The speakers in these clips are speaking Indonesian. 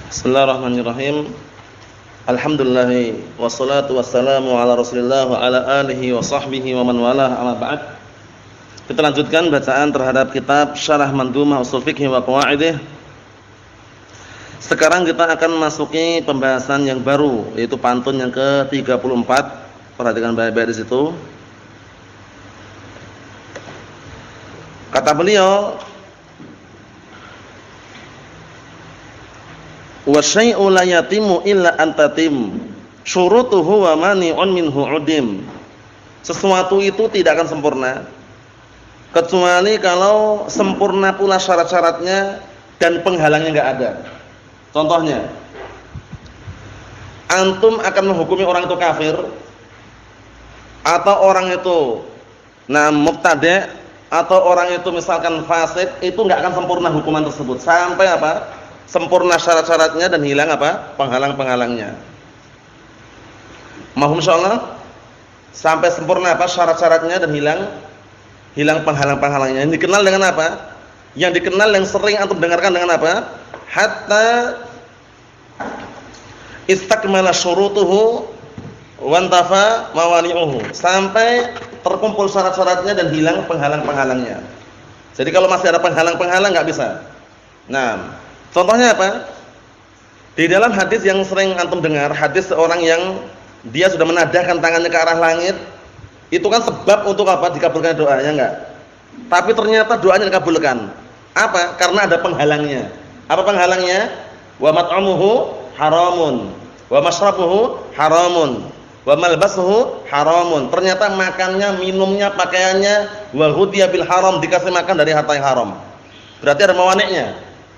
Bismillahirrahmanirrahim. Alhamdulillah wassalatu wassalamu ala Rasulillah wa ala alihi wa sahbihi wa man walah, amma ba'd. Kita lanjutkan bacaan terhadap kitab Syarah Mandhumah Ushul Fiqh wa Qawaidih. Sekarang kita akan masuki pembahasan yang baru, yaitu pantun yang ke-34. Perhatikan baik-baik di situ. Kata beliau, wa syai'u la yatimu illa antatim syurutuhu wa mani'un minhu udim. Sesuatu itu tidak akan sempurna kecuali kalau sempurna pula syarat-syaratnya dan penghalangnya enggak ada. Contohnya, antum akan menghukumi orang itu kafir atau orang itu mubtadi' atau orang itu misalkan fasik, itu enggak akan sempurna hukuman tersebut sampai apa? Sempurna syarat-syaratnya dan hilang apa? Penghalang-penghalangnya. Mahum insyaallah? Sampai sempurna apa? Syarat-syaratnya dan hilang penghalang-penghalangnya. Yang dikenal dengan apa? Yang dikenal yang sering antum dengarkan dengan apa? Hatta istakmala syurutuhu wa antafa mawani'uhu. Sampai terkumpul syarat-syaratnya dan hilang penghalang-penghalangnya. Jadi kalau masih ada penghalang-penghalang enggak bisa. Nah, contohnya apa? Di dalam hadis yang sering antum dengar, hadis seorang yang dia sudah menadahkan tangannya ke arah langit, itu kan sebab untuk apa? Dikabulkan doanya enggak? Tapi ternyata doanya dikabulkan. Apa? Karena ada penghalangnya. Apa penghalangnya? Wa mat'amuhu haramun, wa mashrabuhu haramun, wa malbasuhu haramun. Ternyata makannya, minumnya, pakaiannya wa hudiya bil haram, dikasih makan dari harta yang haram. Berarti ada mawaniknya.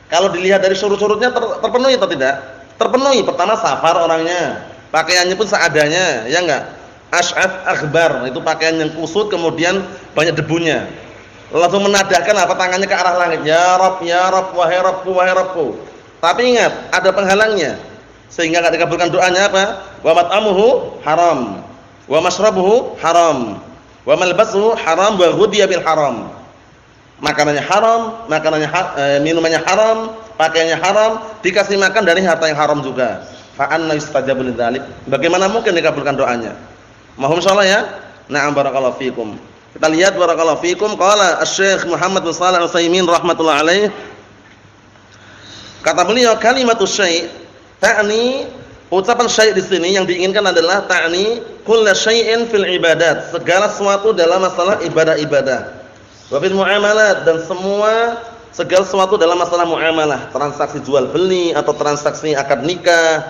Kalau dilihat dari surut-surutnya terpenuhi atau tidak? Terpenuhi. Pertama safar orangnya, pakaiannya pun seadanya, ya enggak? Ash'af akhbar, itu pakaian yang kusut kemudian banyak debunya. Langsung menadahkan apa? Tangannya ke arah langit. Ya Rabb, ya Rabb, wahai Rabbku, wahai Rabbku. Tapi ingat, ada penghalangnya. Sehingga enggak dikabulkan doanya apa? Wa mat'amuhu haram, wa mashrabuhu haram, wa malbasuhu haram, wa ghudiya bil haram. Makanannya haram, minumannya haram, pakaiannya haram, dikasih makan dari harta yang haram juga. Fa anna yustajabu lidzalik? Bagaimana mungkin dikabulkan doanya? Mohon insyaallah ya. Na'am, barakallahu fikum. Kita lihat barakallahu fikum, qala Asy-Syaikh Muhammad bin Shalih Al-Utsaimin rahimatullah alaih. Kata beliau, kalimatus syai' ta'ni, ucapan syai' di sini yang diinginkan adalah ta'ni kullu syai'in fil ibadat, segala sesuatu dalam masalah ibadah-ibadah. Wa fil muamalat, dan segala sesuatu dalam masalah muamalah, transaksi jual beli atau transaksi akad nikah.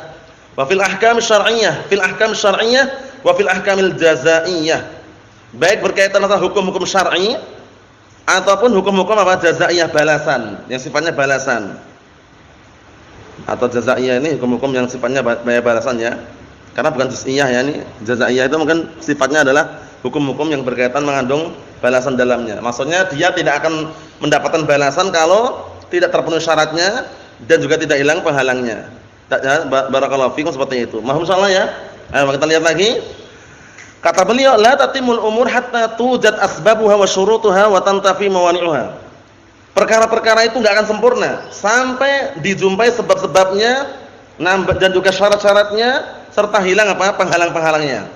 Wa fil ahkam syar'iyyah, wa fil ahkamil jazaiyah. Baik berkaitan dengan hukum-hukum syar'i ataupun hukum-hukum apa? Jazaiyah, balasan, yang sifatnya balasan. Atau jazaiyah ini hukum-hukum yang sifatnya balasan ya. Karena bukan juz'iyah ya, ini jazaiyah itu mungkin sifatnya adalah hukum-hukum yang berkaitan mengandung balasan dalamnya. Maksudnya dia tidak akan mendapatkan balasan kalau tidak terpenuhi syaratnya dan juga tidak hilang penghalangnya. Barakallahu fikum, seperti itu. Mohon insyaallah ya. Ayo kita lihat lagi. Kata beliau, la tatimul umur hatta tujad asbabuha wa syurutuha wa tantafi mawani'uha. Perkara-perkara itu enggak akan sempurna sampai dijumpai sebab-sebabnya dan juga syarat-syaratnya serta hilang apa? Penghalang-penghalangnya.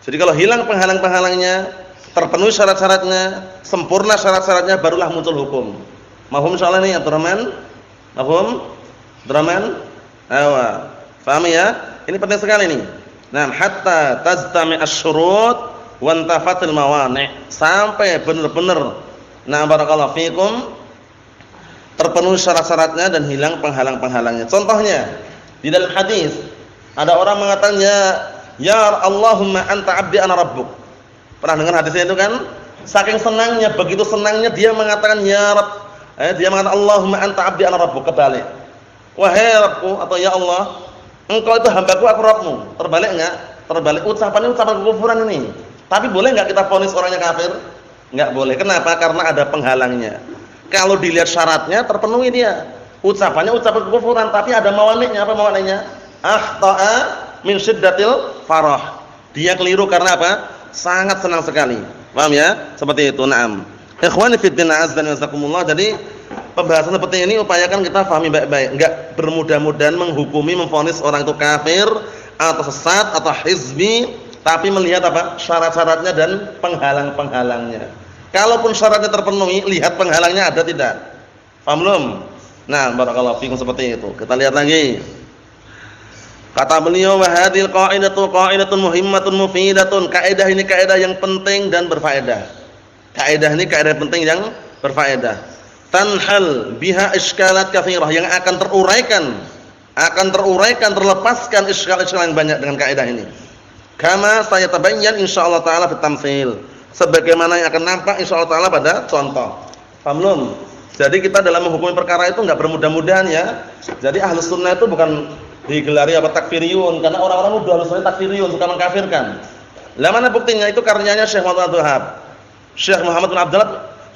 Jadi kalau hilang penghalang-penghalangnya, terpenuhi syarat-syaratnya, sempurna syarat-syaratnya, barulah muncul hukum. Mahum insyaallah nih Abdurrahman? Mahum? Abdurrahman? Ayo. Paham ya? Ini penting sekali nih. Nah, hatta tajtami asy-syurut wa intafatil mawani'. Sampai benar-benar barakallahu fikum terpenuhi syarat-syaratnya dan hilang penghalang-penghalangnya. Contohnya, di dalam hadis ada orang mengatakan ya Allahumma anta 'abdi ana rabbuk. Pernah dengar hadisnya itu kan? Saking senangnya, begitu senangnya dia mengatakan ya Rabb, dia mengatakan Allahumma anta 'abdi ana rabbuk, kebalik. Wahai Rabbku, atau ya Allah, engkau itu hambaku, aku Rabbmu. Terbalik enggak? Terbalik. Ucapannya ucapan kekufuran ini. Tapi boleh enggak kita vonis orangnya kafir? Enggak boleh. Kenapa? Karena ada penghalangnya. Kalau dilihat syaratnya terpenuhi dia. Ucapannya ucapan kekufuran, tapi ada mawaniknya. Apa mawaniknya? Akhta'a min syiddatil farah. Dia keliru karena apa? Sangat senang sekali. Paham ya? Seperti itu. Naam. Ikhwani fid din, azza wa jazakumullah. Jadi pembahasan seperti ini upayakan kita pahami baik-baik, enggak bermudah-mudahan menghukumi, memvonis orang itu kafir atau sesat atau hizbi, tapi melihat apa? Syarat-syaratnya dan penghalang-penghalangnya. Kalaupun syaratnya terpenuhi, lihat penghalangnya ada tidak. Paham belum? Nah, barakallahu fikum seperti itu. Kita lihat lagi. Kata beliau, wa hadhil qa'idatun muhimmatun mufidatun. Kaidah ini kaidah yang penting dan berfaedah. Kaidah ini kaidah penting yang berfaedah. Tanhal biha iskalat katsirah, yang akan teruraikan, terlepaskan iskal-iskal yang banyak dengan kaidah ini. Kama sayatabayyan insyaallah taala fi tamtsil. Sebagaimana yang akan nampak insyaallah taala pada contoh. Paham belum? Jadi kita dalam menghukumi perkara itu enggak bermudah-mudahan ya. Jadi Ahlus Sunnah itu bukan digelari apa takfiriyun, karena orang-orang nuduh Ahlus Sunnah takfiriyun, suka mengkafirkan. Lah mana buktinya? Itu karyanya Syekh Muhammad bin Abdul Wahab.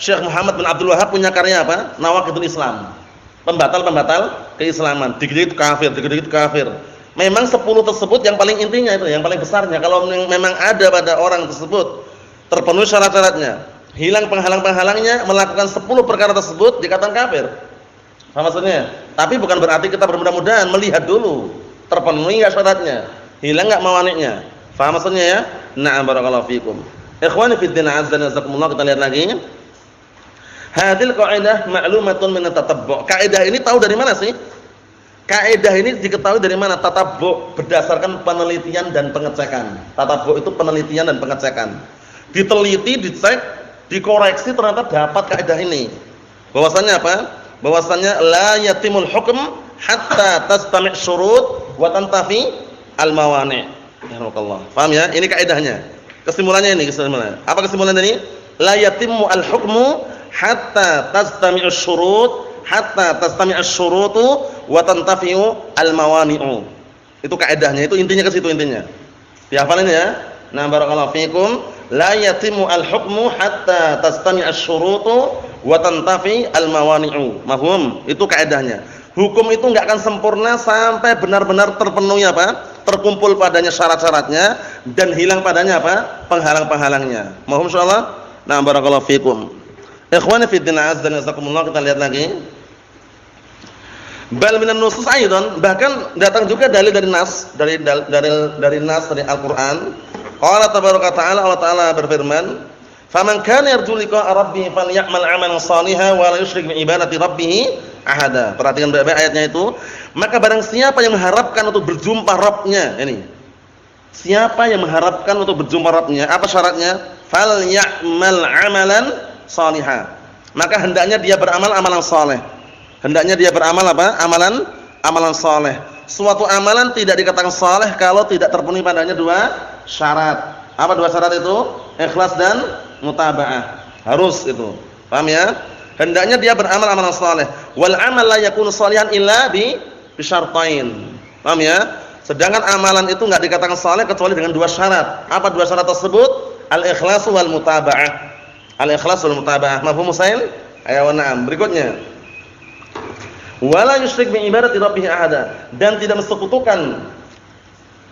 Syekh Muhammad bin Abdul Wahab punya karya apa? Nawaqidul Islam. Pembatal-pembatal keislaman. Dikit-dikit kafir, dikit-dikit kafir. Memang 10 tersebut yang paling intinya itu, yang paling besarnya. Kalau memang ada pada orang tersebut terpenuhi syarat-syaratnya, hilang penghalang-penghalangnya, melakukan 10 perkara tersebut dikatakan kafir. Apa maksudnya? Tapi bukan berarti kita bermudah-mudahan, melihat dulu terpenuhi enggak syaratnya, hilang enggak mawaniknya. Paham maksudnya ya? Na'am barakallahu fikum. Ikhwani fid din azza wa jazakumullah, kita lihat lagi. Hadil qaidah ma'lumatun min at-tatabbu'. Kaidah ini tahu dari mana sih? Kaidah ini diketahui dari mana? Tatabbu' berdasarkan penelitian dan pengecekan. Tatabbu' itu penelitian dan pengecekan. Diteliti, dicek, dikoreksi, ternyata dapat kaidah ini. Bahwasannya apa? Bahwasannya la yatimul hukm hatta tastami' syurut wa tantafi al-mawani'. Yarhamukallah. Paham ya? Ini kaidahnya. Kesimpulannya ini, kesimpulannya. Apa kesimpulan tadi? La yatimmu al-hukmu hatta tastami' syurut, hatta tastami' syurutu wa tantafi'u al-mawani'u. Itu kaidahnya, itu intinya ke situ intinya. Dihafalin ya. Nah, barakallahu fikum. La yatimmu al-hukmu hatta tastami' syurutu wa tantafi al-mawani'u. Mafhum? Itu kaidahnya. Hukum itu enggak akan sempurna sampai benar-benar terpenuhi apa? Terkumpul padanya syarat-syaratnya dan hilang padanya apa? Penghalang-penghalangnya. Mafhum insyaallah? Nah, barakallahu fikum. Ikhwani fi din azza wa jazakumullah, kita lihat lagi. Bal minan nusus aidan, bahkan datang juga dalil dari nas, dari nas dari Al-Qur'an. Qala tabaraka ta'ala, Allah Ta'ala berfirman, "Faman kana yarju liqa'a rabbih falyamal 'amalan shalihan wa la yusyrik bi ibadati rabbih ahada." Perhatikan baik-baik ayatnya itu. Maka barang siapa yang mengharapkan untuk berjumpa Rabbnya, ini. Siapa yang mengharapkan untuk berjumpa Rabbnya, apa syaratnya? Falyamal 'amalan shalihan. Maka hendaknya dia beramal amalan saleh. Hendaknya dia beramal apa? Amalan saleh. Suatu amalan tidak dikatakan saleh kalau tidak terpenuhi padanya 2 syarat. Apa 2 syarat itu? Ikhlas dan mutaba'ah. Harus itu. Paham ya? Hendaknya dia beramal amalan saleh. Wal amal la yakunu shalihan illa bi syartain. Paham ya? Sedangkan amalan itu enggak dikatakan saleh kecuali dengan 2 syarat. Apa 2 syarat tersebut? Al-ikhlas wal mutaba'ah. Al-ikhlas wal mutaba'ah. Mafhum Musail? Ayo na'am. Berikutnya. Wala yusyrik bi ibadati rabbih ahada, dan tidak mensekutukan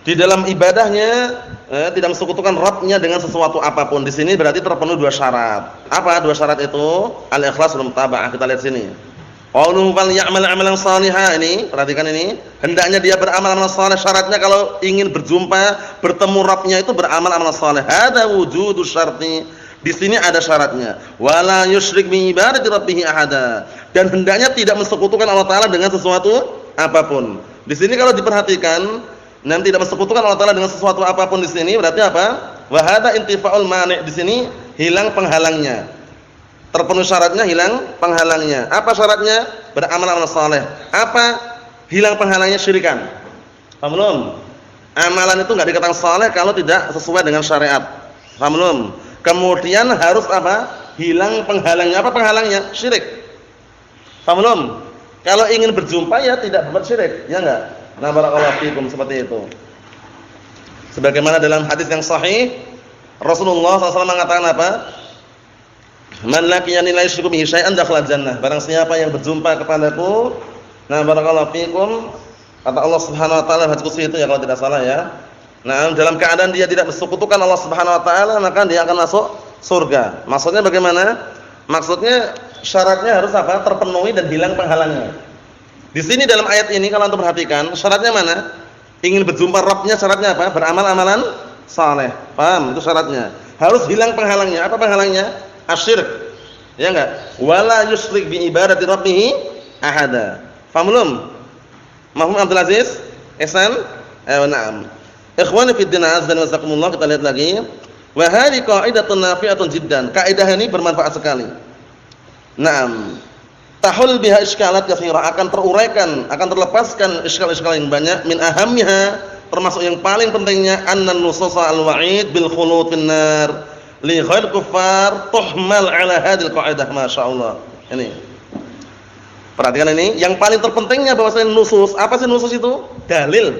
di dalam ibadahnya, tidak mensekutukan Rabbnya dengan sesuatu apapun. Di sini berarti terpenuhi 2 syarat. Apa 2 syarat itu? Al-ikhlas wal mutaba'ah. Kita lihat sini. Qauluhu fal ya'mal 'amalan shalihan, ini perhatikan ini. Hendaknya dia beramal amalan saleh. Syaratnya kalau ingin berjumpa, bertemu Rabbnya itu beramal amalan saleh. Ada wujudu syarti. Di sini ada syaratnya. Wala yusyrik bi ibadati rabbih ahada. Dan hendaknya tidak mensekutukan Allah Taala dengan sesuatu apapun. Di sini kalau diperhatikan, dan tidak mensekutukan Allah Taala dengan sesuatu apapun di sini berarti apa? Wa hadza intifa'ul mani'. Di sini hilang penghalangnya. Terpenuhi syaratnya, hilang penghalangnya. Apa syaratnya? Beramal amal saleh. Apa hilang penghalangnya? Syirikan. Paham belum? Amalan itu enggak dikatakan saleh kalau tidak sesuai dengan syariat. Paham belum? Kemudian harus apa? Hilang penghalangnya. Apa penghalangnya? Syirik. Paham belum? Kalau ingin berjumpa ya tidak berbuat syirik, ya enggak? Nah, barakallahu fikum, seperti itu. Sebagaimana dalam hadis yang sahih, Rasulullah SAW mengatakan apa? Man laqiyani la yusyriku bihi syai'an dakhala jannah. Barang siapa yang berjumpa kepadaku, nah barakallahu fikum, kata Allah Subhanahu wa taala hadis qudsi itu ya kalau tidak salah ya. Nah, dalam keadaan dia tidak bersekutukan Allah Subhanahu wa taala, maka dia akan masuk surga. Maksudnya bagaimana? Maksudnya syaratnya harus apa? Terpenuhi dan hilang penghalangnya. Di sini dalam ayat ini kalau antum perhatikan, syaratnya mana? Ingin berjumpa Rabbnya syaratnya apa? Beramal amalan saleh. Paham? Itu syaratnya. Harus hilang penghalangnya. Apa penghalangnya? Asyirk. Ya enggak? Wala yusyrik bi ibadati rabbih ahada. Paham belum? Mahfum Abdul Aziz? Ihsan? Na'am. Ikhwani fi din azza wa jazakumullah, kita lihat lagi. Wa hadhihi qa'idatun nafi'atun jiddan. Kaidah ini bermanfaat sekali. Naam. Tahul biha iskalat katsira, akan teruraikan, akan terlepaskan iskal-iskal yang banyak. Min ahammiha, termasuk yang paling pentingnya, annan nususa al-wa'id bil khulud fin nar li ghair kuffar tuhmal ala hadhil qa'idah. Masyaallah. Ini. Perhatikan ini, yang paling terpentingnya bahwasanya nusus, apa sih nusus itu? Dalil.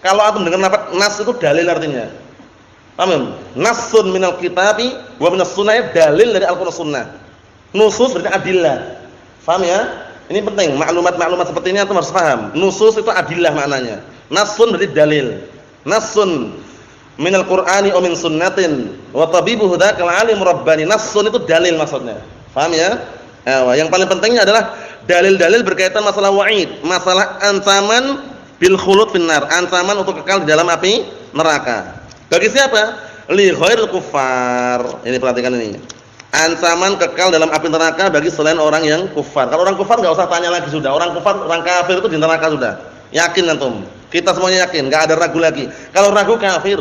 Kalau antum dengar lafaz nas itu dalil artinya. Paham? Nassun minal kitabi wa minas sunnah, dalil dari Al-Qur'an Sunnah. Nusus berarti adillah. Paham ya? Ini penting, maklumat-maklumat seperti ini antum harus paham. Nusus itu adillah maknanya. Nassun berarti dalil. Nassun minal Qur'ani aw min sunnatin wa tabibu hudakal alim rabbani. Nassun itu dalil maksudnya. Paham ya? Yang paling pentingnya adalah dalil-dalil berkaitan masalah wa'id, masalah ancaman bil khulud finnar, ancaman untuk kekal di dalam api neraka. Bagi siapa? Li ghairil kuffar. Ini perhatikan ini. Ancaman kekal dalam api neraka bagi selain orang yang kufar. Kalau orang kufar enggak usah tanya lagi sudah. Orang kufar, orang kafir itu di neraka sudah. Yakin antum? Kita semuanya yakin, enggak ada ragu lagi. Kalau ragu kafir.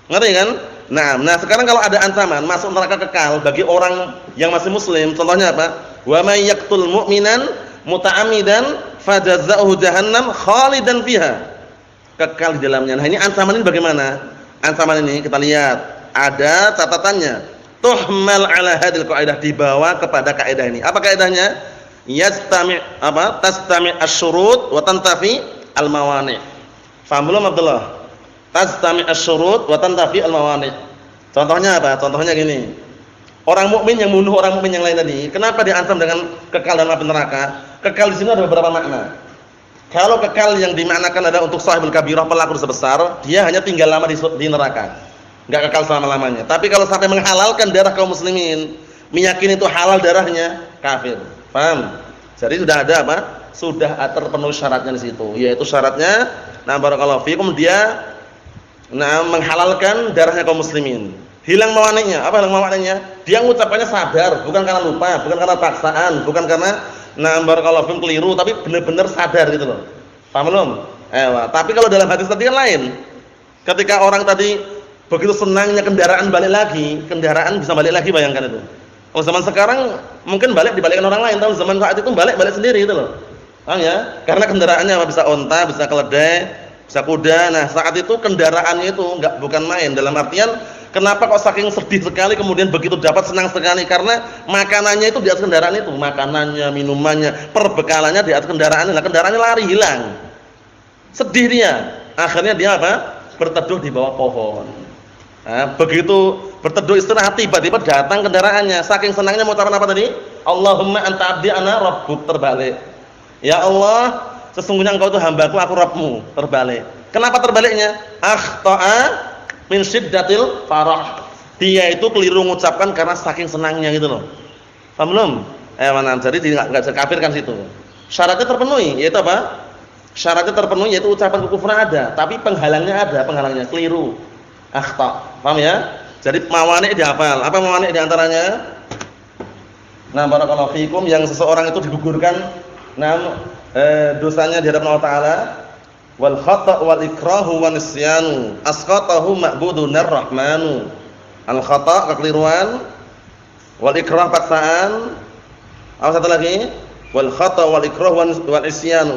Ngerti kan? Nah, sekarang kalau ada ancaman masuk neraka kekal bagi orang yang masih muslim, contohnya apa? Wa may yaqtul mu'minan muta'ammidan fajazaohu jahannam khalidan fiha. Kekal di dalamnya. Nah, ini ancaman ini bagaimana? Ancaman ini kita lihat ada catatannya. Tuhmal ala hadil qaidah, dibawa kepada kaidah ini. Apa kaidahnya? Yastami' apa? Tastami' asy-syurut wa tantafi al-mawani'. Faham belum Abdullah? Tastami' asy-syurut wa tantafi al-mawani'. Contohnya apa? Contohnya gini. Orang mukmin yang bunuh orang mukmin yang lain tadi, kenapa diancam dengan kekal dalam api neraka? Kekal di sini ada beberapa makna. Kalau kekal yang dimaknakan adalah untuk sahibul kabirah, pelaku dosa besar, dia hanya tinggal lama di neraka. Enggak kekal selama-lamanya. Tapi kalau sampai menghalalkan darah kaum muslimin, meyakini itu halal darahnya, kafir. Paham? Jadi sudah ada apa? Sudah terpenuhi syaratnya di situ. Yaitu syaratnya, nah barakallahu fikum, dia menghalalkan darahnya kaum muslimin. Hilang mawani'nya. Apa hilang mawani'nya? Dia mengucapkannya sadar, bukan karena lupa, bukan karena paksaan, bukan karena barakallahu fikum keliru, tapi benar-benar sadar gitu loh. Paham belum? Tapi kalau dalam hadis tadi kan lain. Ketika orang tadi begitu senangnya kendaraan balik lagi, kendaraan bisa balik lagi, bayangkan itu. Kalau zaman sekarang mungkin balik dibalikkan orang lain, tapi zaman saat itu balik sendiri gitu loh. Paham ya? Karena kendaraannya apa? Bisa onta, bisa keledai, bisa kuda. Nah, saat itu kendaraannya itu bukan main. Dalam artian, kenapa kok saking sedih sekali kemudian begitu dapat senang sekali? Karena makanannya itu di atas kendaraan itu, makanannya, minumannya, perbekalannya di atas kendaraan. Nah, kendaraannya lari hilang. Sedih dia. Akhirnya dia apa? Berteduh di bawah pohon. Nah, begitu berteduh istirahat, tiba-tiba datang kendaraannya. Saking senangnya mau ucapan apa tadi? Allahumma anta abdi ana rabbuk, terbalik. Ya Allah, sesungguhnya engkau itu hambaku, aku Rabbmu, terbalik. Kenapa terbaliknya? Akhta'a min syiddatil farah. Dia itu keliru mengucapkan karena saking senangnya gitu loh. Paham belum? Jadi enggak bisa kafirkan situ. Syaratnya terpenuhi, yaitu apa? Syaratnya terpenuhi yaitu ucapan kekufuran ada, tapi penghalangnya keliru. Akhta. Paham ya? Jadi mawani' dihafal. Apa mawani' di antaranya? Nah, barakallahu fikum, yang seseorang itu digugurkan dosanya di hadapan Allah Taala, wal khata' wal ikrahu wan nisyanu asqatahu ma'budunir rahmanu. Al khata' kekeliruan, wal ikrah paksaan. Apa satu lagi? Wal khata' wal ikrah wan nisyanu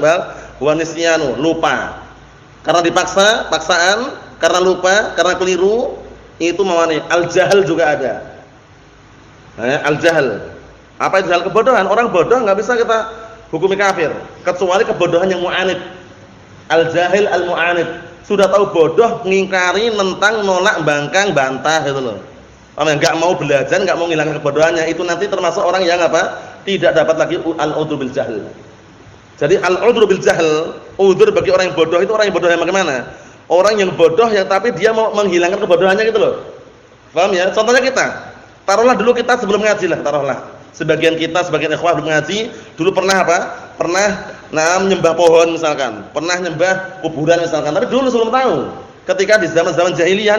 wan nisyanu, lupa. Karena dipaksa, paksaan. Karena lupa, karena keliru, itu mawani. Al-jahal juga ada. Al-jahal. Apa itu jahal? Kebodohan. Orang bodoh enggak bisa kita hukumi kafir, kecuali kebodohan yang mu'anid. Al-jahil al-mu'anid. Sudah tahu bodoh, ngingkari, nentang, nolak, bangkang, bantah gitu loh. Enggak mau belajar, enggak mau menghilangkan kebodohannya. Itu nanti termasuk orang yang apa? Tidak dapat lagi al-udhr bil jahl. Jadi al-udhr bil jahl, udhr bagi orang yang bodoh itu orang yang bodoh yang bagaimana? Orang yang bodoh yang tapi dia mau menghilangkan kebodohannya gitu loh. Paham ya? Contohnya kita. Taruhlah dulu kita sebelum ngaji lah, taruhlah. Sebagian kita, sebagian ikhwah mengaji, dulu pernah apa? Pernah menyembah pohon misalkan, pernah nyembah kuburan misalkan, tapi dulu sebelum tahu. Ketika di zaman-zaman jahiliyah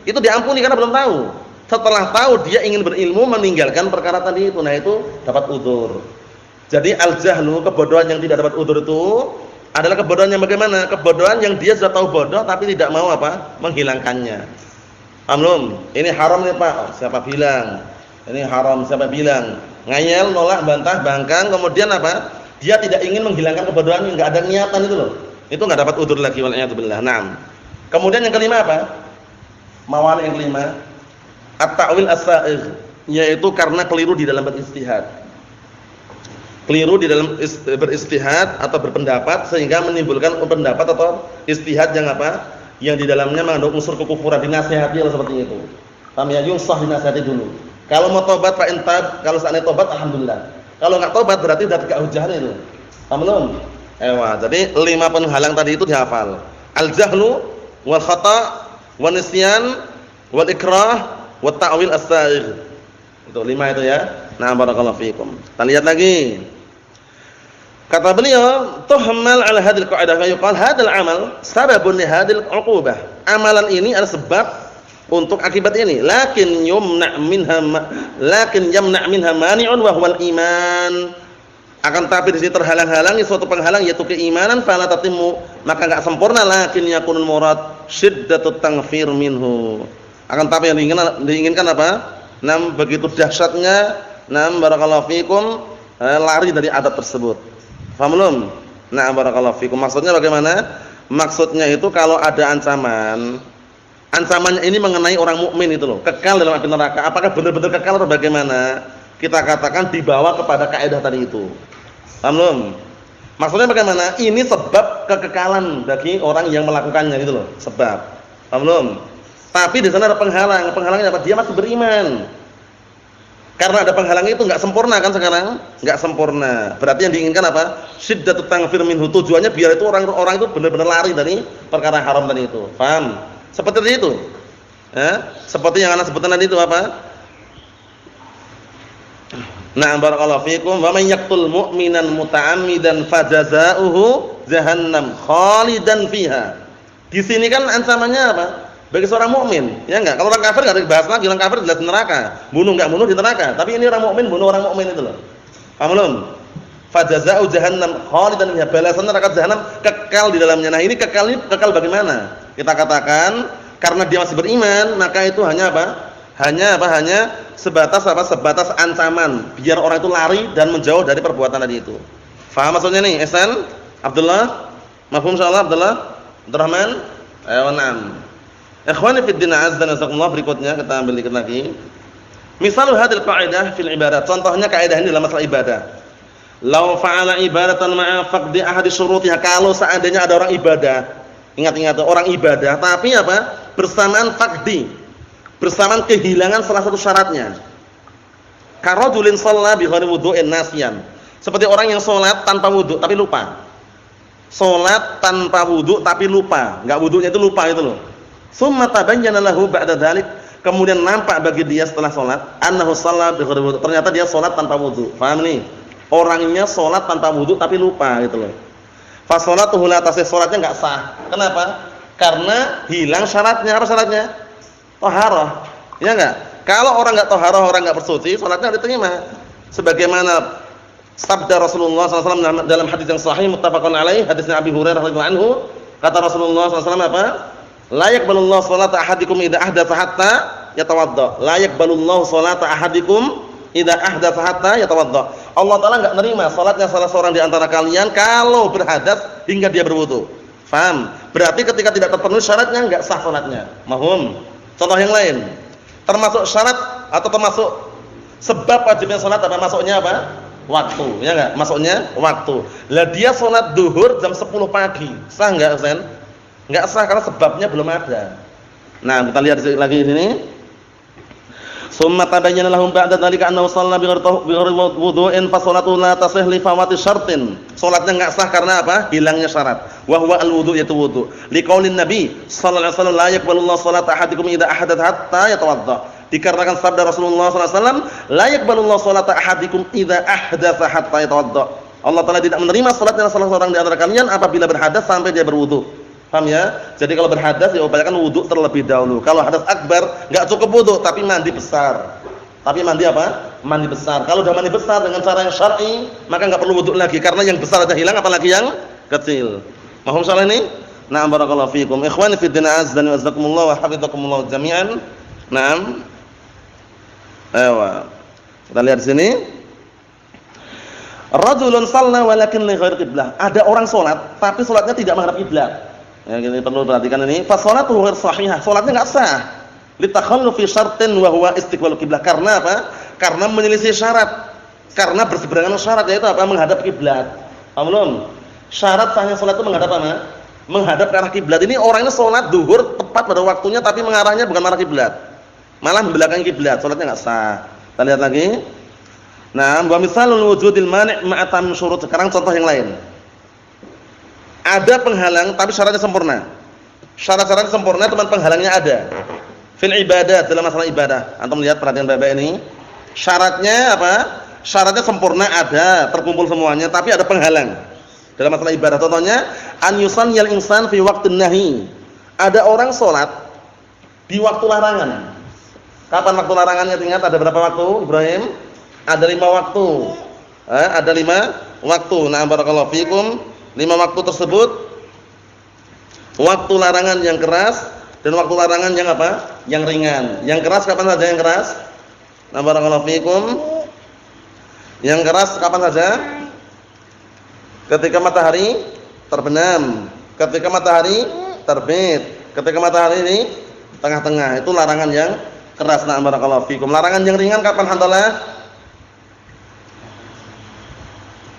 itu diampuni karena belum tahu. Setelah tahu dia ingin berilmu meninggalkan perkara tadi itu, nah itu dapat udzur. Jadi al-jahlu, kebodohan yang tidak dapat udzur itu adalah kebodohan yang bagaimana? Kebodohan yang dia sudah tahu bodoh tapi tidak mau apa? Menghilangkannya. Paham belum? Ini haram nih Pak. Siapa bilang? Ini haram, siapa bilang? Ngayal, nolak, bantah, bangkang, kemudian apa? Dia tidak ingin menghilangkan kebodohan, enggak ada niatan itu loh. Itu enggak dapat udzur lagi wal'iyadzubillah. Naam. Kemudian yang kelima apa? Mawani yang kelima, at-ta'wil as-sa'igh, yaitu karena keliru di dalam beristihad. Keliru di dalam beristihad atau berpendapat sehingga menimbulkan pendapat atau istihad yang apa? Yang di dalamnya mengandung unsur kekufuran, dinasihati seperti itu. Paham ya? Yusah dinasihati dulu. Kalau mau tobat fa intab, kalau seandainya tobat alhamdulillah. Kalau enggak tobat berarti sudah tegak hujahnya itu. Paham belum? Jadi 5 penghalang tadi itu dihafal. Al-jahlu wal khata' wan nisyan wal ikrah wat ta'wil as-sa'igh. Itu 5 itu ya. Nah, barakallahu fikum. Kita lihat lagi. Kata beliau, tuhmal ala hadhil qaidah fa yuqal hadzal amal sababun li hadhil 'uqubah. Amalan ini adalah sebab untuk akibat ini. Lakin yamna' minha mani'un wa huwal iman. Akan tapi di sini terhalang-halangi suatu penghalang yaitu keimanan, fala tatimmu, maka enggak sempurna, lakin yakunul murad syiddatut tanfir minhu. Akan tapi yang diinginkan apa? Begitu dahsyatnya barakallahu fikum lari dari adab tersebut. Paham belum? Barakallahu fikum. Maksudnya bagaimana? Maksudnya itu kalau ada ancamannya ini mengenai orang mukmin itu loh, kekal dalam api neraka. Apakah benar-benar kekal atau bagaimana? Kita katakan dibawa kepada kaidah tadi itu. Paham belum? Maksudnya bagaimana? Ini sebab kekekalan bagi orang yang melakukannya gitu loh, sebab. Paham belum? Tapi di sana ada penghalang. Penghalangnya apa? Dia masih beriman. Karena ada penghalang itu enggak sempurna kan sekarang? Enggak sempurna. Berarti yang diinginkan apa? Syiddatut tanfir minhu. Tujuannya biar itu orang-orang itu benar-benar lari dari perkara haram tadi itu. Paham? Seperti itu. Seperti yang anak sebutkan tadi itu apa? Barakallahu fikum. Wa may yaqtul mu'minan muta'ammidan fajazaohu jahannam khalidan fiha. Di sini kan ancamannya apa? Bagi seorang mukmin, ya enggak? Kalau orang kafir enggak dibahas lagi, orang kafir jelas neraka. Bunuh enggak bunuh di neraka. Tapi ini orang mukmin bunuh orang mukmin itu loh. Paham belum? Fajazaa'u jahannam khalidan fiha. Balasan neraka jahanam kekal di dalamnya. Nah, ini kekal bagaimana? Kita katakan karena dia masih beriman, maka itu hanya apa? Hanya sebatas apa? Sebatas ancaman biar orang itu lari dan menjauh dari perbuatan tadi itu. Faham maksudnya nih, Ihsan? Abdullah? Mafhum insyaallah Abdullah? Abdurrahman? Ayo na'am. Ikhwani fid din azza wa jalla, berikutnya kita ambil dikit lagi. Misal hadil qaidah fil ibadat. Contohnya kaidah ini dalam masalah ibadah. Law fa'ala ibadatan ma'a faqdi ahadi syurutiha. Kalau seandainya ada orang ibadah, ingat-ingat orang ibadah tapi apa? Bersamaan faqdi. Bersamaan kehilangan salah satu syaratnya. Karajulin shalla bi ghairi wudhu'in nasiyan. Seperti orang yang salat tanpa wudu tapi lupa. Salat tanpa wudu tapi lupa. Enggak wudunya itu lupa itu loh. Summa tabayyana lahu ba'da dzalik, kemudian nampak bagi dia setelah salat annahu shalla bi ghairi wudu. Ternyata dia salat tanpa wudu. Paham nih? Orangnya salat tanpa wudu tapi lupa gitu loh. Fa shalatuhu la tasih, salatnya enggak sah. Kenapa? Karena hilang syaratnya. Apa syaratnya? Taharah. Ya enggak? Kalau orang enggak taharah, orang enggak bersuci, salatnya enggak diterima. Sebagaimana sabda Rasulullah SAW dalam hadis yang sahih muttafaqun alaih, hadisnya Abi Hurairah radhiyallahu anhu, kata Rasulullah SAW apa? La yaqbalullahu sholata ahadikum idza ahdatsa hatta yatawadda. La yaqbalullahu sholata ahadikum idza ahdatsa hatta yatawadda. Allah Taala enggak nerima salatnya salah seorang di antara kalian kalau berhadas hingga dia berwudu. Paham? Berarti ketika tidak terpenuhi syaratnya enggak sah salatnya. Mahum. Contoh yang lain. Termasuk syarat atau termasuk sebab wajibnya salat apa? Masuknya apa? Waktu, ya enggak? Masuknya waktu. Lah dia salat zuhur jam 10 pagi. Sah enggak, Ustaz? Enggak sah karena sebabnya belum ada. Nah, kita lihat lagi di sini. Summa tabayyana lahum ba'da dzalika annahu shalla bi ghairi wudhu'in fa shalatuhu la tasih li fawati syartin. Salatnya enggak sah karena apa? Hilangnya syarat. Wa huwa al-wudhu, yaitu wudu. Liqaulin Nabi sallallahu alaihi wasallam la yaqbalullahu shalata ahadikum idza ahdatsa hatta yatawadda. Dikarenakan sabda Rasulullah sallallahu alaihi wasallam, "La yaqbalullahu sholata ahadikum idza ahdatsa hatta yatawadda." Allah Taala tidak menerima salatnya salah seorang di antara kalian apabila berhadas sampai dia berwudu. Paham ya? Jadi kalau berhadas ya upayakan wudu terlebih dahulu. Kalau hadas akbar enggak cukup wudu tapi mandi besar. Tapi mandi apa? Mandi besar. Kalau sudah mandi besar dengan cara yang syar'i, maka enggak perlu wudu lagi karena yang besar aja hilang apalagi yang kecil. Mohon salah ini? Na'am barakallahu fiikum. Ikhwani fid din azdan wa azakumullah wa hafizakumullah jami'an. Naam. Ayo. Kita lihat di sini. Rajulun shalla walakin li ghairi qiblah. Ada orang salat tapi salatnya tidak menghadap kiblat. Ya, ini perlu perhatikan ini. Fa shalatuhu ghair shahihah. Salatnya enggak sah. Li takhallufi syartin wa huwa istiqbalul qiblah. Karena apa? Karena menyelisih syarat. Karena berseberangan syarat yaitu apa? Menghadap kiblat. Paham belum? Syarat sahnya salat itu menghadap apa? Menghadap ke arah kiblat. Ini orang ini salat zuhur tepat pada waktunya tapi mengarahnya bukan arah kiblat. Malah membelakangi kiblat, salatnya enggak sah. Kita lihat lagi. Nah, wa misalul wujudil mani' ma'a tamam syurut. Sekarang contoh yang lain. Ada penghalang tapi syaratnya sempurna. Syarat-syaratnya sempurna teman penghalangnya ada. Fil ibadah, dalam masalah ibadah. Antum lihat perhatian Bapak ini. Syaratnya apa? Syaratnya sempurna ada, terkumpul semuanya tapi ada penghalang. Dalam masalah ibadah contohnya an yusalliyal insan fi waqtin nahi. Ada orang salat di waktu larangan. Kapan waktu larangannya? Ingat ada berapa waktu, Ibrahim? Ada 5 waktu. Ada 5 waktu. Nah, barakallahu fikum. 5 waktu tersebut waktu larangan yang keras dan waktu larangan yang apa? Yang ringan. Yang keras kapan saja yang keras? Nah, barakallahu fikum. Yang keras kapan saja? Ketika matahari terbenam, ketika matahari terbit, ketika matahari ini tengah-tengah, itu larangan yang keras. Nah, barakallahu fikum. Larangan yang ringan kapan handalah?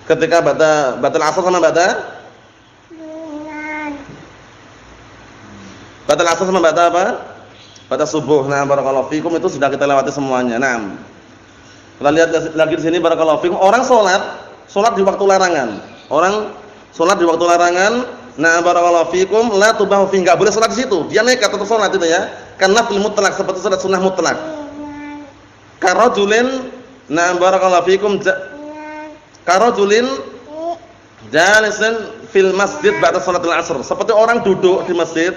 Ketika batal asar sama batal asar sama batal apa? Batal subuh. Nah, barakallahu fikum itu sudah kita lewati semuanya. Nah, kita lihat lagi di sini barakallahu fikum. Orang salat di waktu larangan. Orang salat di waktu larangan, nah barakallahu fikum, la tubahu fi, enggak boleh salat di situ. Dia nekat untuk salat itu ya. Karena fil mutlaq seperti salat sunnah mutlak. Karajulin, nah barakallahu fikum, karajulin jalisan fil masjid ba'da salatil asr. Seperti orang duduk di masjid.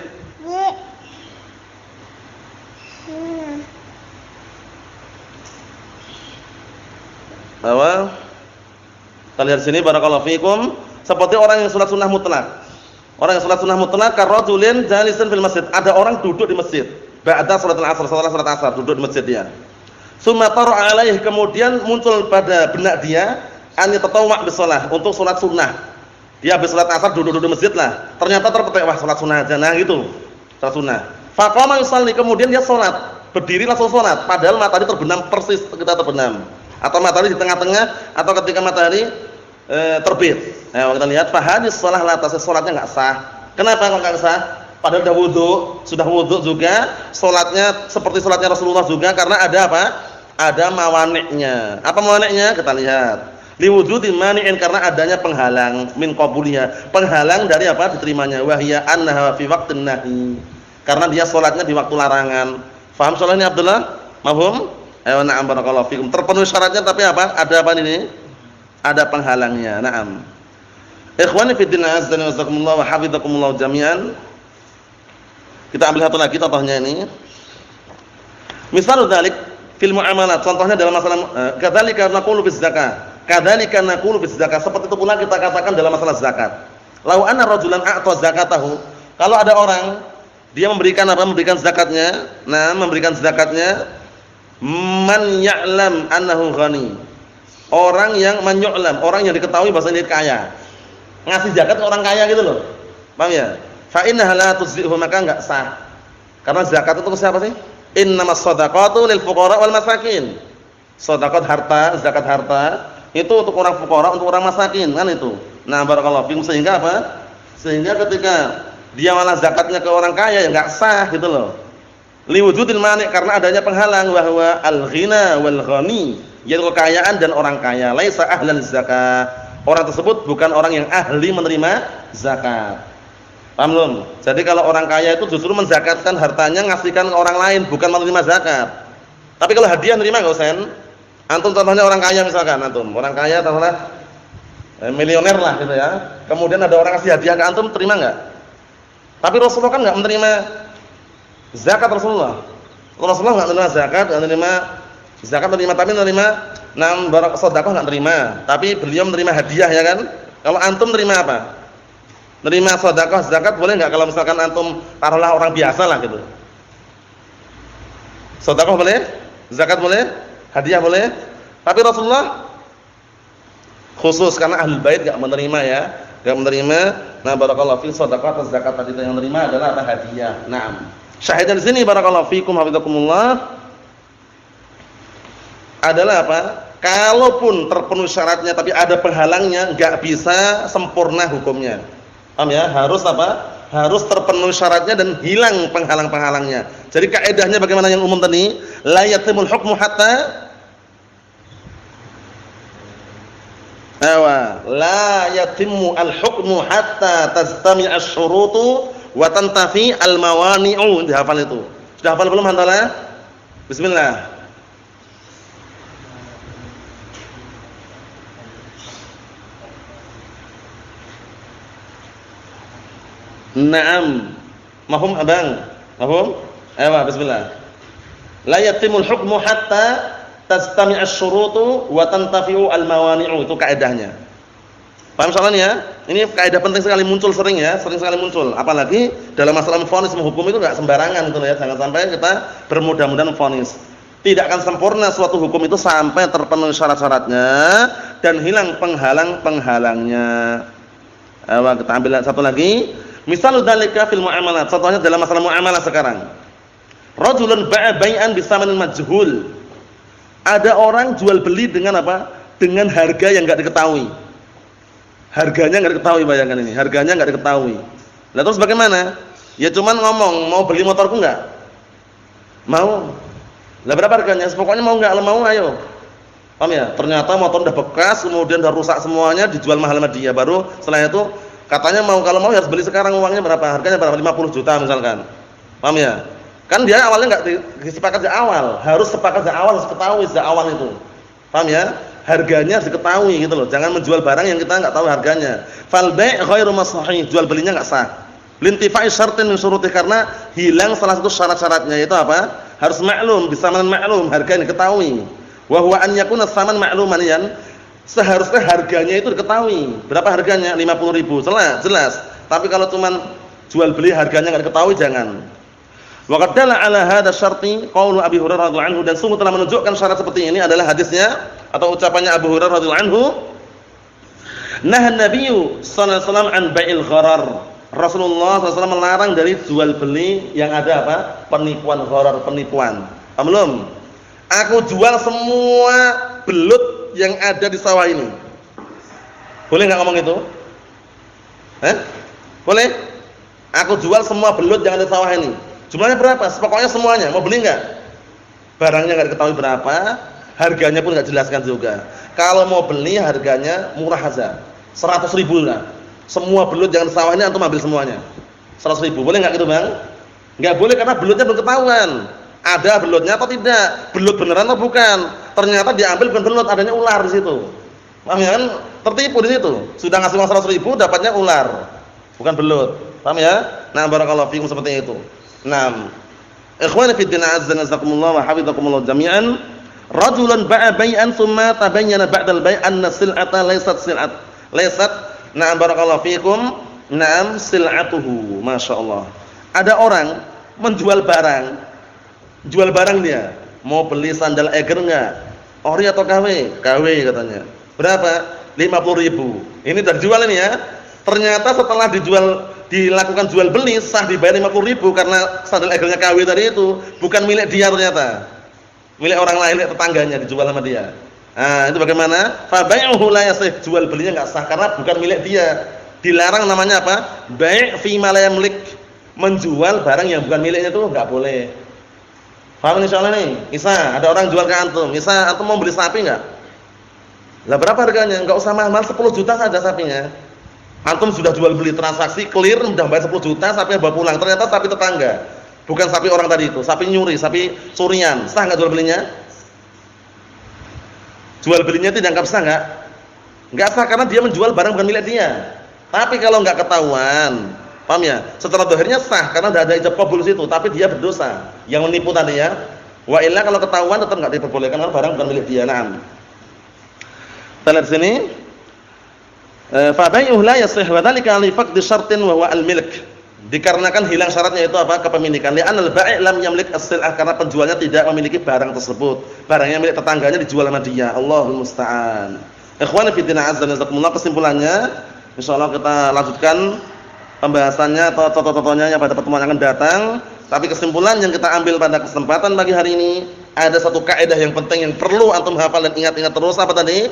Bahwa kita lihat sini barakallahu fikum, seperti orang yang salat sunnah mutlak. Orang yang salat sunnah mutlak karajulin jalisan fil masjid. Ada orang duduk di masjid ba'da salatil asr, setelah salat asar duduk di masjid dia. Summa tara alaih, kemudian muncul pada benak dia an yatatawwa' bis shalah, untuk salat sunnah. Dia habis salat asar duduk di masjid lah. Ternyata terpetik, wah salat sunnah aja. Nah gitu. Salat sunnah. Faqama yusalli, kemudian dia salat, berdiri langsung salat padahal matahari terbenam persis ketika terbenam. Atau matahari di tengah-tengah atau ketika matahari terbit. Nah, kita lihat fahadis shalah la tasih, salatnya enggak sah. Kenapa kok enggak sah? Padahal sudah wudu juga, salatnya seperti salatnya Rasulullah juga karena ada apa? Ada mawaniknya. Apa mawaniknya? Kita lihat. Liwujudi mani'in, karena adanya penghalang min qabuliha. Penghalang dari apa? Diterimanya. Wa hiya annaha fi waqtin nahi. Karena dia salatnya di waktu larangan. Faham soalnya Abdullah? Mafhum? Ayo na'am barakallahu fikum. Terpenuhi syaratnya tapi apa? Ada apa ini? Ada penghalangnya. Na'am. Ikhwani fi din azza wa jazakumullah wa hafizakumullah jami'an. Kita ambil satu lagi contohnya ini. Misalul dzalik fil muamalat. Contohnya dalam masalah kadzalika naqulu biz zakah. Kadzalika naqulu biz zakah. Seperti itu pula kita katakan dalam masalah zakat. Lau anna rajulan a'ta zakatahu. Kalau ada orang dia memberikan apa? Memberikan zakatnya. Nah, memberikan zakatnya man ya'lam annahu ghani. Orang yang man yu'lam, orang yang diketahui bahwasanya dia kaya. Ngasih zakat ke orang kaya gitu loh. Paham ya? Fa innaha la tuzzihu, maka enggak sah. Karena zakat itu untuk siapa sih? Innamas shadaqatu lil fuqara wal masakin. Sedekah harta, zakat harta itu untuk orang fuqara, untuk orang masakin, kan itu. Nah, barakallahu fikum, sehingga apa? Sehingga ketika dia malah zakatnya ke orang kaya ya enggak sah gitu loh. Liwujudil mani', karena adanya penghalang, wa huwa al-ghina wal ghani, yaitu kekayaan dan orang kaya. Laisa ahlal zakah. Orang tersebut bukan orang yang ahli menerima zakat. Paham belum? Jadi kalau orang kaya itu justru menzakatkan hartanya, ngasihkan ke orang lain, bukan menerima zakat. Tapi kalau hadiah nerima enggak, Husain? Antum contohnya orang kaya misalkan, antum, orang kaya contohnya milioner lah gitu ya. Kemudian ada orang kasih hadiah ke antum, terima enggak? Tapi Rasulullah kan enggak menerima zakat Rasulullah. Rasulullah enggak menerima zakat, enggak menerima zakat, menerima tapi menerima sedekah enggak menerima. Tapi beliau menerima hadiah ya kan? Kalau antum menerima apa? Menerima sedekah, zakat boleh enggak kalau misalkan antum taruhlah orang biasa lah gitu. Sedekah boleh? Zakat boleh? Hadiah boleh? Tapi Rasulullah khusus karena ahlul bait enggak menerima ya. Enggak menerima. Nah, barakallahu fi sedekah atau zakat tadi yang menerima adalah apa? Hadiah. Naam. Syahidnya di sini barakallahu fikum hafizakumullah adalah apa? Kalaupun terpenuhi syaratnya tapi ada penghalangnya, enggak bisa sempurna hukumnya. Paham ya? Harus apa? Harus terpenuhi syaratnya dan hilang penghalang-penghalangnya. Jadi kaidahnya bagaimana yang umum tadi? La yatimul hukmu hatta la yatimmu al-hukmu hatta tastami' asy-syurutu wa tantafi al-mawani'u. Dihafal itu. Sudah hafal belum hantalah? Bismillah. Naam. Mahum abang? Mahum? Ayo bismillah. La yatimul hukmu hatta tastami' asy-syurutu wa tantafi'u al-mawani'u. Itu kaidahnya. Paham soalnya? Ini kaidah penting sekali muncul sering ya, sering sekali muncul. Apalagi dalam masalah vonis menghukum itu enggak sembarangan gitu ya. Jangan sampai kita bermudah-mudahan vonis. Tidak akan sempurna suatu hukum itu sampai terpenuhi syarat-syaratnya dan hilang penghalang-penghalangnya. Ayo kita ambil satu lagi. Misal dzalika fil muamalat. Contohnya dalam masalah muamalah sekarang. Rajulun ba'a bai'an bisamanin majhul. Ada orang jual beli dengan apa? Dengan harga yang enggak diketahui. Harganya enggak diketahui, bayangkan ini. Harganya enggak diketahui. Lah terus bagaimana? Ya cuman ngomong, "Mau beli motorku enggak?" Mau. Lah berapa harganya? Pokoknya mau enggak? Mau, ayo. Paham ya? Ternyata motor udah bekas, kemudian udah rusak semuanya, dijual mahal sama dia. Baru setelah itu katanya mau, kalau mau harus beli sekarang, uangnya berapa? Harganya berapa? 50 juta misalkan. Paham ya? Kan dia awalnya enggak disepakati sejak awal. Harus sepakat sejak awal, harus ketahui sejak awal itu. Paham ya? Harganya harus diketahui gitu loh. Jangan menjual barang yang kita enggak tahu harganya. Fal bai' ghairu sahih, jual belinya enggak sah. Lintifai syartin min syurutih, karena hilang salah satu syarat-syaratnya, yaitu apa? Harus maklum, bisamanan maklum, harga yang diketahui. Wa huwa an yakuna saman ma'luman, yan seharusnya harganya itu diketahui. Berapa harganya? 50.000. Jelas. Tapi kalau cuman jual beli harganya enggak diketahui, jangan. Wa qad dalla ala hadza syarti qaulu Abi Hurairah radhiyallahu anhu, dan sungguh telah menunjukkan syarat seperti ini adalah hadisnya atau ucapannya Abu Hurairah radhiyallahu anhu, nahan nabiyyu sallallahu alaihi wasallam an bai'il gharar. Rasulullah SAW melarang dari jual beli yang ada apa? Penipuan, gharar, penipuan. Paham belum? Aku jual semua belut yang ada di sawah ini. Boleh enggak ngomong itu? Boleh? Aku jual semua belut yang ada di sawah ini. Jumlahnya berapa? Pokoknya semuanya. Mau beli enggak? Barangnya enggak diketahui berapa, harganya pun enggak jelaskan juga. Kalau mau beli harganya murah aja. 100.000 lah. Semua belut yang di sawah ini antum ambil semuanya. 100.000. Boleh enggak gitu, Bang? Enggak boleh karena belutnya belum ketahuan. Ada belutnya atau tidak? Belut beneran atau bukan? Ternyata diambil bukan belut, adanya ular di situ. Paham ya kan? Tertipu di situ. Sudah ngasih uang 100.000, dapatnya ular. Bukan belut. Paham ya? Nah, barakallahu fikum seperti itu. Naam. Ikhwani fi din azza nazakumullah wa hafizakumullah jami'an. Rajulun ba'a bai'an tsumma tabayyana ba'dal bai' anna sil'ata laysat na'am barakallahu fikum na'am sil'atuhu. Masyaallah. Ada orang menjual barang. Jual barang dia. Mau beli sandal Eiger enggak? Ori atau KW? KW katanya. Berapa? 50.000. Ini udah dijual ini ya. Ternyata setelah dilakukan jual beli sah dibayar 50.000 karena sandal Eigernya KW tadi itu bukan milik dia ternyata. Milik orang lain, milik tetangganya, dijual sama dia. Nah, itu bagaimana? Fa bai'uhu la yasih, jual belinya enggak sah karena bukan milik dia. Dilarang namanya apa? Bai' fi ma la yamlik. Menjual barang yang bukan miliknya itu enggak boleh. Paham insyaallah nih? Isa, ada orang jual ke antum. Isa, antum mau beli sapi enggak? Lah berapa harganya? Enggak usah mahal, 10 juta saja sapinya. Antum sudah jual beli transaksi clear, udah bayar 10 juta, sapinya bawa pulang. Ternyata sapi tetangga. bukan sapi orang tadi itu, sapi nyuri, sapi curian, sah enggak jual belinya? Jual belinya itu dianggap sah enggak? Enggak sah karena dia menjual barang bukan milik dia. Tapi kalau enggak ketahuan, paham ya? Secara zahirnya sah karena enggak ada ijab qabul situ, tapi dia berdosa yang menipu tadi ya. Wa illa kalau ketahuan tetap enggak diperbolehkan karena barang bukan milik dia. Naam. Kita lihat sini. Fa bai'uhu la yasih wa dzalika li faqdi syartin wa huwa al-milk. Dikarenakan hilang syaratnya itu apa? Kepemilikan. Li'anal bai' lam yamlik as-sil'ah, karena penjualnya tidak memiliki barang tersebut. Barangnya milik tetangganya dijual sama dia. Allahul musta'an. Ikhwani fi din azza wa jalla, kesimpulannya insyaallah kita lanjutkan pembahasannya atau contoh-contohnya pada pertemuan yang akan datang. Tapi kesimpulan yang kita ambil pada kesempatan pagi hari ini, ada satu kaidah yang penting yang perlu antum hafal dan ingat-ingat terus. Apa tadi?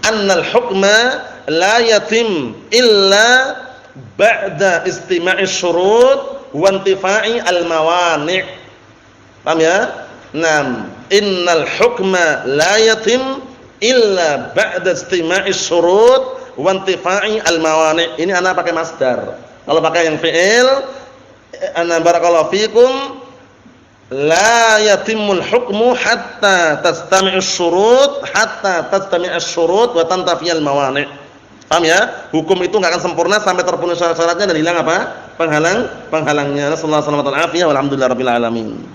Annal hukma la yatim illa ba'da istima'i syurut wa intifa'i al-mawani'. Paham ya? Naam, innal hukma la yatim illa ba'da istima'i syurut wa intifa'i al-mawani'. Ini ana pakai masdar. Kalau pakai yang fi'il, ana barakallahu fikum, la yatimul hukmu hatta tastami'us syurut wa tantafiyal mawani'. Paham ya? Hukum itu enggak akan sempurna sampai terpenuhi syarat-syaratnya dan hilang apa? Penghalangnya. Nasallahu alaihi wasallam. Walhamdulillahirabbil alamin.